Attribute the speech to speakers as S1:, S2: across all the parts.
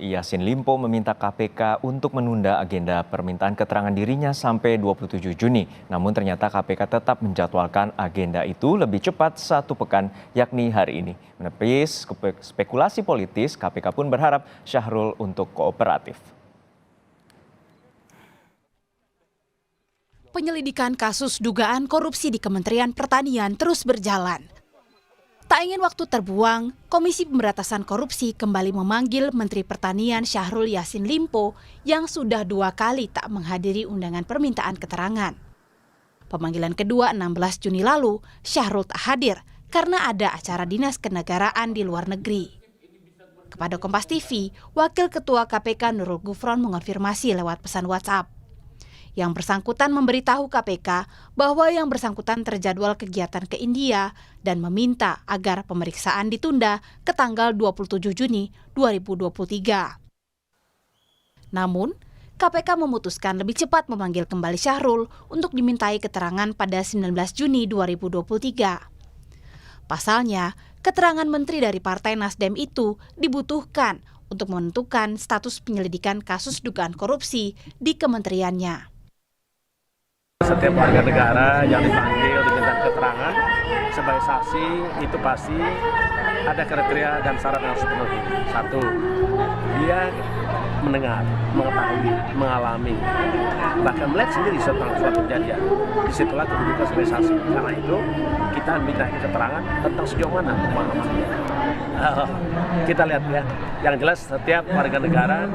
S1: Yassin Limpo meminta KPK untuk menunda agenda permintaan keterangan dirinya sampai 27 Juni. Namun ternyata KPK tetap menjadwalkan agenda itu lebih cepat 1 pekan, yakni hari ini. Menepis spekulasi politis, KPK pun berharap Syahrul untuk kooperatif.
S2: Penyelidikan kasus dugaan korupsi di Kementerian Pertanian terus berjalan. Tak ingin waktu terbuang, Komisi Pemberantasan Korupsi kembali memanggil Menteri Pertanian Syahrul Yassin Limpo yang sudah 2 kali tak menghadiri undangan permintaan keterangan. Pemanggilan kedua 16 Juni lalu, Syahrul tak hadir karena ada acara dinas kenegaraan di luar negeri. Kepada Kompas TV, Wakil Ketua KPK Nurul Gufron mengonfirmasi lewat pesan WhatsApp. Yang bersangkutan memberitahu KPK bahwa yang bersangkutan terjadwal kegiatan ke India dan meminta agar pemeriksaan ditunda ke tanggal 27 Juni 2023. Namun, KPK memutuskan lebih cepat memanggil kembali Syahrul untuk dimintai keterangan pada 19 Juni 2023. Pasalnya, keterangan menteri dari Partai Nasdem itu dibutuhkan untuk menentukan status penyelidikan kasus dugaan korupsi di kementeriannya.
S3: Setiap warga negara yang dipanggil diminta keterangan sebagai saksi itu pasti ada kriteria dan syarat yang harus dipenuhi. 1, dia mendengar, mengetahui, mengalami, bahkan melihat sendiri tentang suatu kejadian. Disitulah kedudukan sebagai saksi. Karena itu kita minta keterangan tentang sejauh mana pemahamannya. Kita lihat ya, yang jelas setiap warga negara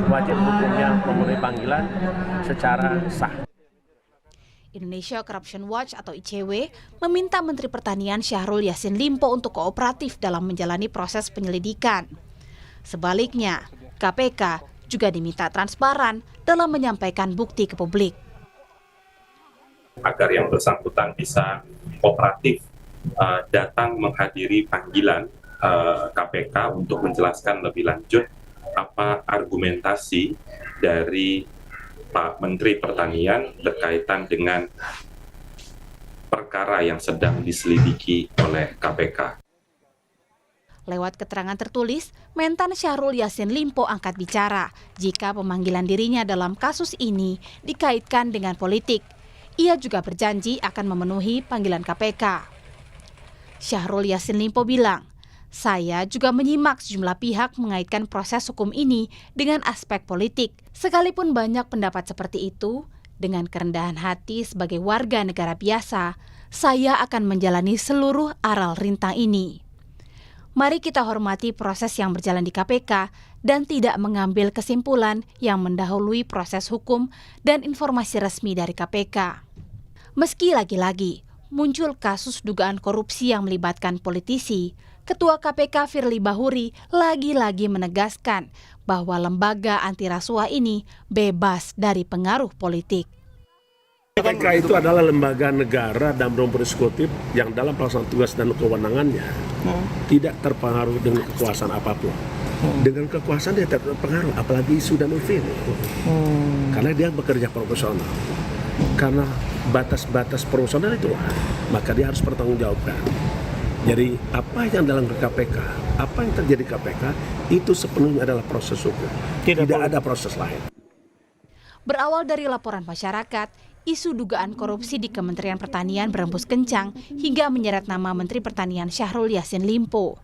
S3: wajib hukumnya memenuhi panggilan secara sah.
S2: Indonesia Corruption Watch atau ICW meminta Menteri Pertanian Syahrul Yassin Limpo untuk kooperatif dalam menjalani proses penyelidikan. Sebaliknya, KPK juga diminta transparan dalam menyampaikan bukti ke publik.
S4: Agar yang bersangkutan bisa kooperatif datang menghadiri panggilan KPK untuk menjelaskan lebih lanjut apa argumentasi dari Pak Menteri Pertanian berkaitan dengan perkara yang sedang diselidiki oleh KPK.
S2: Lewat keterangan tertulis, Mentan Syahrul Yassin Limpo angkat bicara jika pemanggilan dirinya dalam kasus ini dikaitkan dengan politik. Ia juga berjanji akan memenuhi panggilan KPK. Syahrul Yassin Limpo bilang, "Saya juga menyimak sejumlah pihak mengaitkan proses hukum ini dengan aspek politik. Sekalipun banyak pendapat seperti itu, dengan kerendahan hati sebagai warga negara biasa, saya akan menjalani seluruh aral rintang ini. Mari kita hormati proses yang berjalan di KPK dan tidak mengambil kesimpulan yang mendahului proses hukum dan informasi resmi dari KPK." Meski lagi-lagi muncul kasus dugaan korupsi yang melibatkan politisi, Ketua KPK Firly Bahuri lagi-lagi menegaskan bahwa lembaga anti rasuah ini bebas dari pengaruh politik.
S3: KPK itu adalah lembaga negara dan berunsur eksekutif yang dalam pelaksanaan tugas dan kewenangannya tidak terpengaruh dengan kekuasaan apapun. Dengan kekuasaan dia tidak terpengaruh, apalagi isu dan opini. Karena dia bekerja profesional. Karena batas-batas profesional itu, maka dia harus bertanggungjawabkan. Jadi apa yang dalam KPK, apa yang terjadi KPK, itu sepenuhnya adalah proses hukum. Tidak ada proses lain.
S2: Berawal dari laporan masyarakat, isu dugaan korupsi di Kementerian Pertanian berembus kencang hingga menyeret nama Menteri Pertanian Syahrul Yassin Limpo.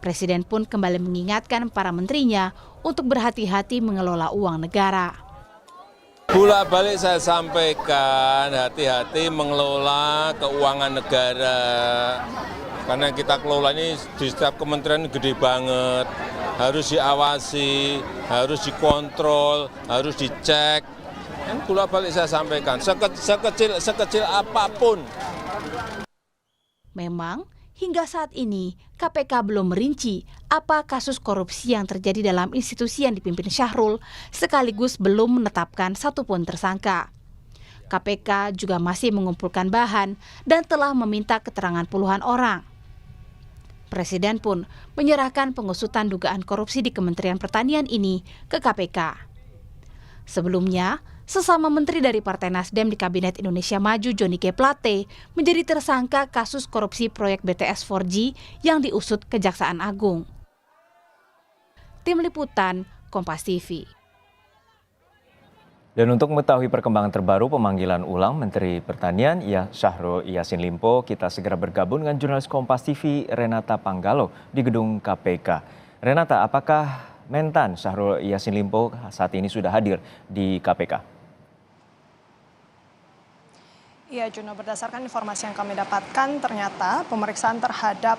S2: Presiden pun kembali mengingatkan para menterinya untuk berhati-hati mengelola uang negara.
S5: Bolak-balik saya sampaikan hati-hati mengelola keuangan negara. Karena kita kelola ini di setiap kementerian gede banget, harus diawasi, harus dikontrol, harus dicek. Kan bolak-balik saya sampaikan, sekecil apapun.
S2: Memang hingga saat ini KPK belum merinci apa kasus korupsi yang terjadi dalam institusi yang dipimpin Syahrul, sekaligus belum menetapkan satupun tersangka. KPK juga masih mengumpulkan bahan dan telah meminta keterangan puluhan orang. Presiden pun menyerahkan pengusutan dugaan korupsi di Kementerian Pertanian ini ke KPK. Sebelumnya, sesama menteri dari Partai Nasdem di Kabinet Indonesia Maju Johnny G. Plate menjadi tersangka kasus korupsi proyek BTS 4G yang diusut Kejaksaan Agung. Tim Liputan, Kompas TV.
S1: Dan untuk mengetahui perkembangan terbaru pemanggilan ulang Menteri Pertanian Syahrul Yassin Limpo, kita segera bergabung dengan jurnalis Kompas TV Renata Panggalo di gedung KPK. Renata, apakah Mentan Syahrul Yassin Limpo saat ini sudah hadir di KPK?
S6: Iya, Juno, berdasarkan informasi yang kami dapatkan, ternyata pemeriksaan terhadap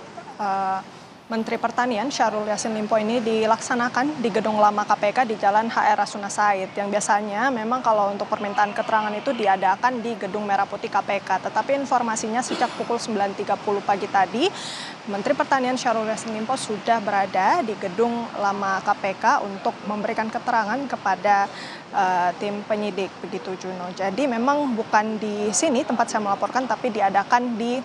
S6: Menteri Pertanian Syahrul Yassin Limpo ini dilaksanakan di gedung lama KPK di Jalan HR Rasuna Said, yang biasanya memang kalau untuk permintaan keterangan itu diadakan di Gedung Merah Putih KPK. Tetapi informasinya sejak pukul 9.30 pagi tadi, Menteri Pertanian Syahrul Yassin Limpo sudah berada di gedung lama KPK untuk memberikan keterangan kepada tim penyidik, begitu Juno. Jadi memang bukan di sini tempat saya melaporkan, tapi diadakan di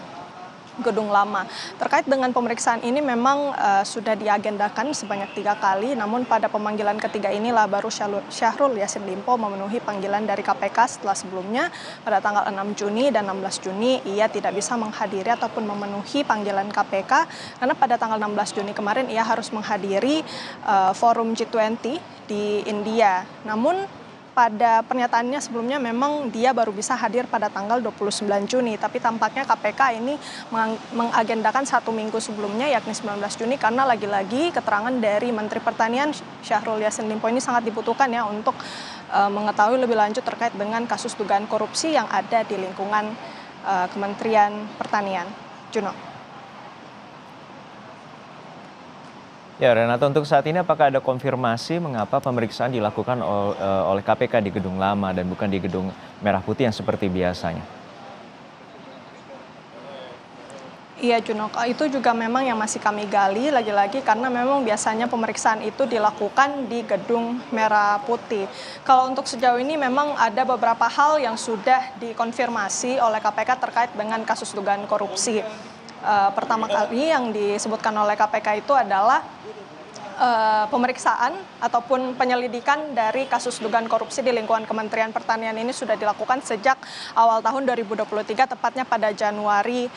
S6: gedung lama. Terkait dengan pemeriksaan ini memang sudah diagendakan sebanyak 3 kali, namun pada pemanggilan ketiga inilah baru Syahrul Yassin Limpo memenuhi panggilan dari KPK setelah sebelumnya pada tanggal 6 Juni dan 16 Juni ia tidak bisa menghadiri ataupun memenuhi panggilan KPK karena pada tanggal 16 Juni kemarin ia harus menghadiri forum G20 di India. Namun pada pernyataannya sebelumnya memang dia baru bisa hadir pada tanggal 29 Juni, tapi tampaknya KPK ini mengagendakan 1 minggu sebelumnya, yakni 19 Juni, karena lagi-lagi keterangan dari Menteri Pertanian Syahrul Yassin Limpo ini sangat dibutuhkan ya untuk mengetahui lebih lanjut terkait dengan kasus dugaan korupsi yang ada di lingkungan Kementerian Pertanian. Juno.
S1: Ya, Renata, untuk saat ini apakah ada konfirmasi mengapa pemeriksaan dilakukan oleh KPK di gedung lama dan bukan di gedung Merah Putih yang seperti biasanya?
S6: Iya, Juno, itu juga memang yang masih kami gali lagi-lagi karena memang biasanya pemeriksaan itu dilakukan di gedung Merah Putih. Kalau untuk sejauh ini memang ada beberapa hal yang sudah dikonfirmasi oleh KPK terkait dengan kasus dugaan korupsi. Pertama kali yang disebutkan oleh KPK itu adalah pemeriksaan ataupun penyelidikan dari kasus dugaan korupsi di lingkungan Kementerian Pertanian ini sudah dilakukan sejak awal tahun 2023, tepatnya pada Januari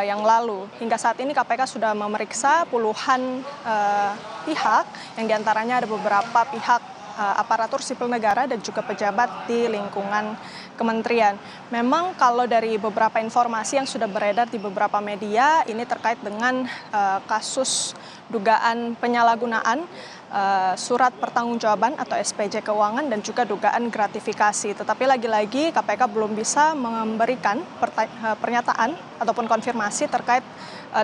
S6: yang lalu. Hingga saat ini KPK sudah memeriksa puluhan pihak, yang diantaranya ada beberapa pihak aparatur sipil negara dan juga pejabat di lingkungan kementerian. Memang kalau dari beberapa informasi yang sudah beredar di beberapa media, ini terkait dengan kasus dugaan penyalahgunaan surat pertanggungjawaban atau SPJ keuangan dan juga dugaan gratifikasi. Tetapi lagi-lagi KPK belum bisa memberikan pernyataan ataupun konfirmasi terkait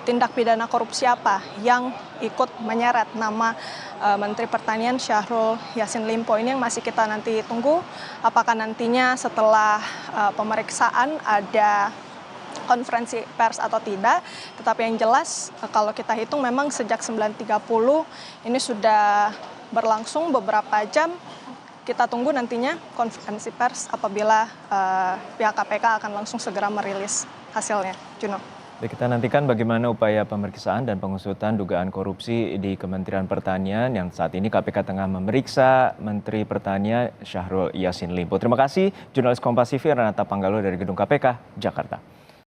S6: tindak pidana korupsi apa yang ikut menyeret nama Menteri Pertanian Syahrul Yassin Limpo. Ini yang masih kita nanti tunggu apakah nantinya setelah pemeriksaan ada konferensi pers atau tidak. Tetapi yang jelas kalau kita hitung memang sejak 9.30 ini sudah berlangsung beberapa jam. Kita tunggu nantinya konferensi pers apabila pihak KPK akan langsung segera merilis hasilnya. Juno.
S1: Baik, kita nantikan bagaimana upaya pemeriksaan dan pengusutan dugaan korupsi di Kementerian Pertanian yang saat ini KPK tengah memeriksa Menteri Pertanian Syahrul Yassin Limpo. Terima kasih jurnalis Kompas TV Renata Panggalo dari Gedung KPK, Jakarta.